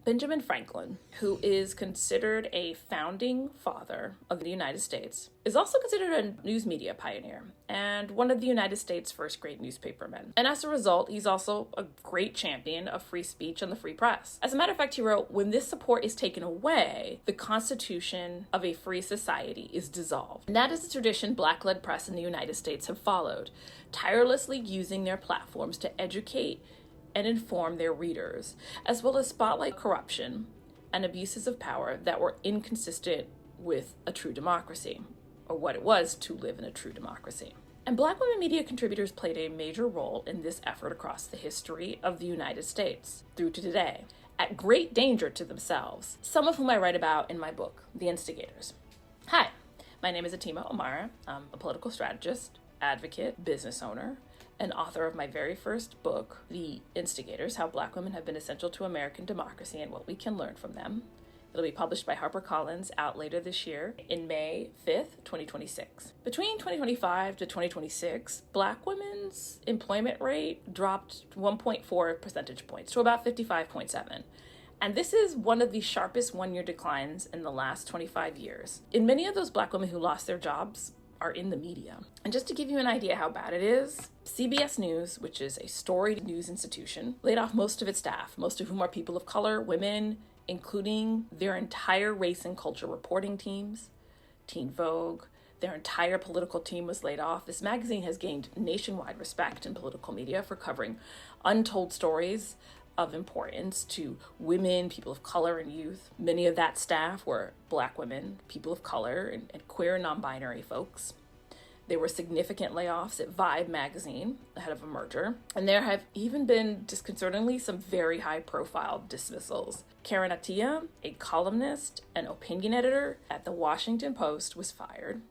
Benjamin Franklin, who is considered a founding father of the United States, is also considered a news media pioneer and one of the United States' first great newspapermen. And as a result, he's also a great champion of free speech and the free press. As a matter of fact, he wrote, "When this support is taken away, the constitution of a free society is dissolved." And that is the tradition Black-led press in the United States have followed, tirelessly using their platforms to educate and inform their readers, as well as spotlight corruption and abuses of power that were inconsistent with a true democracy, or what it was to live in a true democracy. And Black women media contributors played a major role in this effort across the history of the United States through to today, at great danger to themselves, some of whom I write about in my book, The Instigators. Hi, my name is Atima Omara. I'm a political strategist, advocate, business owner, and author of my very first book, The Instigators, How Black Women Have Been Essential to American Democracy and What We Can Learn from Them. It'll be published by HarperCollins out later this year in May 5th, 2026. Between 2025 to 2026, Black women's employment rate dropped 1.4 percentage points to about 55.7. And this is one of the sharpest one-year declines in the last 25 years. In many of those Black women who lost their jobs are in the media. And just to give you an idea how bad it is, CBS News, which is a storied news institution, laid off most of its staff, most of whom are people of color, women, including their entire race and culture reporting teams. Teen Vogue, their entire political team was laid off. This magazine has gained nationwide respect in political media for covering untold stories of importance to women, people of color, and youth. Many of that staff were Black women, people of color, and queer and non-binary folks. There were significant layoffs at Vibe magazine ahead of a merger, and there have even been disconcertingly some very high-profile dismissals. Karen Attiah, a columnist and opinion editor at the Washington Post, was fired.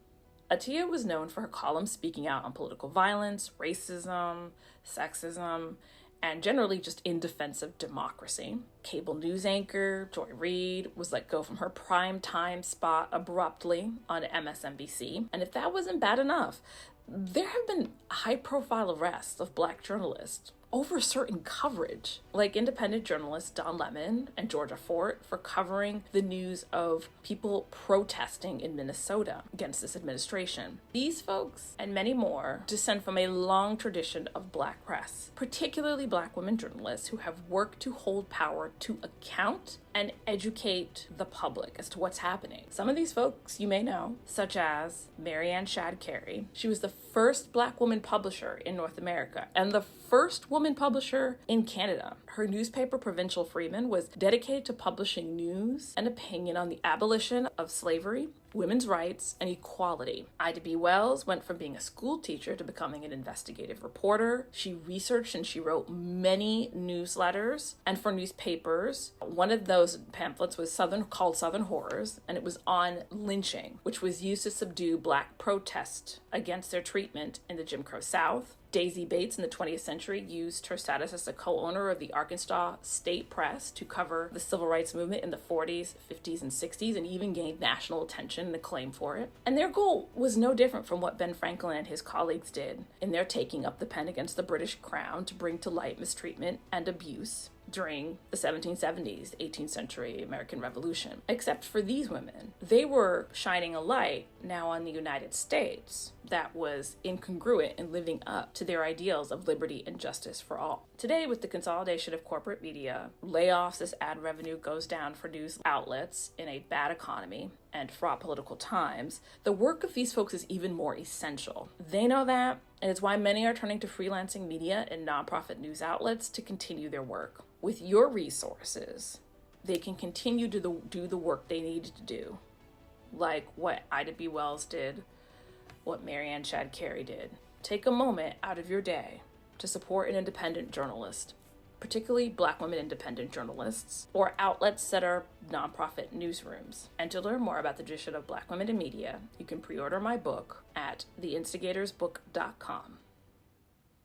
Attiah was known for her columns speaking out on political violence, racism, sexism, and generally just in defense of democracy. Cable news anchor Joy Reid was let go from her prime time spot abruptly on MSNBC. And if that wasn't bad enough, there have been high-profile arrests of Black journalists over certain coverage, like independent journalists Don Lemon and Georgia Fort for covering the news of people protesting in Minnesota against this administration. These folks and many more descend from a long tradition of Black press, particularly Black women journalists who have worked to hold power to account and educate the public as to what's happening. Some of these folks you may know, such as Mary Ann Shadd Cary. She was the first Black woman publisher in North America and the first woman publisher in Canada. Her newspaper, Provincial Freeman, was dedicated to publishing news and opinion on the abolition of slavery, women's rights, and equality. Ida B. Wells went from being a school teacher to becoming an investigative reporter. She researched and she wrote many newsletters and for newspapers. One of those pamphlets was called Southern Horrors, and it was on lynching, which was used to subdue Black protest against their treatment in the Jim Crow South. Daisy Bates in the 20th century used her status as the co-owner of the Arkansas State Press to cover the civil rights movement in the 40s, 50s, and 60s, and even gained national attention and acclaim for it. And their goal was no different from what Ben Franklin and his colleagues did in their taking up the pen against the British Crown to bring to light mistreatment and abuse during the 1770s, 18th century American Revolution. Except for these women, they were shining a light now on the United States that was incongruent in living up to their ideals of liberty and justice for all. Today, with the consolidation of corporate media, layoffs as ad revenue goes down for news outlets in a bad economy, and fraught political times, the work of these folks is even more essential. They know that, and it's why many are turning to freelancing media and nonprofit news outlets to continue their work. With your resources, they can continue to do the work they needed to do, like what Ida B. Wells did, what Mary Ann Shadd Cary did. Take a moment out of your day to support an independent journalist, particularly Black women independent journalists, or outlets that are nonprofit newsrooms. And to learn more about the tradition of Black women in media, you can pre-order my book at theinstigatorsbook.com.